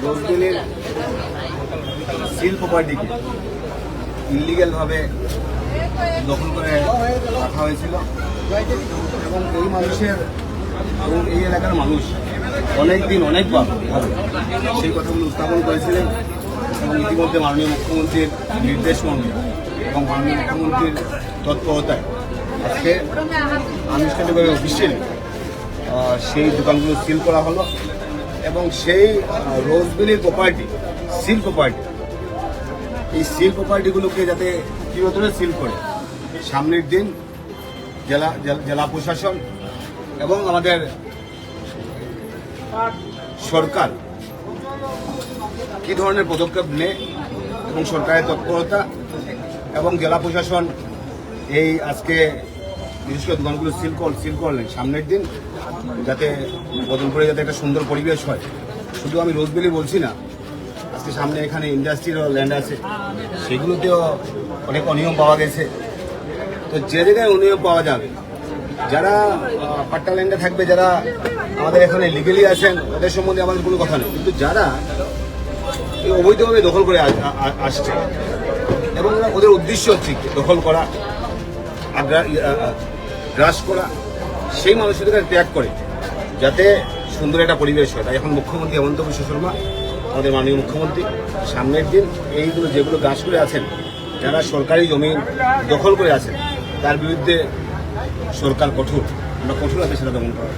রোজবেলির seal প্রপার্টিকে ইলিগ্যালভাবে দখল করে রাখা হয়েছিল এবং এই মানুষের এবং এই এলাকার মানুষ অনেক দিন অনেকবার সেই কথাগুলো উত্থাপন করেছিলেন এবং ইতিমধ্যে মাননীয় মুখ্যমন্ত্রীর নির্দেশ মর্মে এবং মাননীয় মুখ্যমন্ত্রীর তৎপরতায় আজকে আনুষ্ঠানিকভাবে অফিসিয়ালি সেই দোকানগুলো সিল করা হলো এবং সেই রোজবেলির প্রপার্টি সিল প্রপার্টি এই সিল প্রপার্টিগুলোকে যাতে চিরতরে সিল করে সামনের দিন জেলা প্রশাসন এবং আমাদের সরকার কী ধরনের পদক্ষেপ নেয় এবং সরকারের তৎপরতা এবং জেলা প্রশাসন এই আজকে বিশেষ করে দোকানগুলো সিল করলেন সামনের দিন যাতে বদলপুরে যাতে একটা সুন্দর পরিবেশ হয়। শুধু আমি রোজবেলি বলছি না, আজকে সামনে এখানে ইন্ডাস্ট্রির ল্যান্ড আছে, সেগুলোতেও অনেক অনিয়ম পাওয়া গেছে। তো যে জায়গায় অনিয়ম পাওয়া যাবে, যারা পাট্টা ল্যান্ডে থাকবে, যারা আমাদের এখানে লিগেলি আছেন, তাদের সম্বন্ধে আমাদের কোনো কথা নেই, কিন্তু যারা অবৈধভাবে দখল করে আসছে এবং ওদের উদ্দেশ্য হচ্ছে দখল করা, গ্রাস করা, সেই মানুষদের ত্যাগ করে যাতে সুন্দর একটা পরিবেশ হয়। তাই এখন মুখ্যমন্ত্রী হেমন্ত বিশ্ব শর্মা, আমাদের মাননীয় মুখ্যমন্ত্রী, সামনের দিন এইগুলো যেগুলো গ্রাস করে আছেন, যারা সরকারি জমি দখল করে আছেন, তার বিরুদ্ধে সরকার কঠোর, আমরা কঠোর আছে সেটা দমন করা।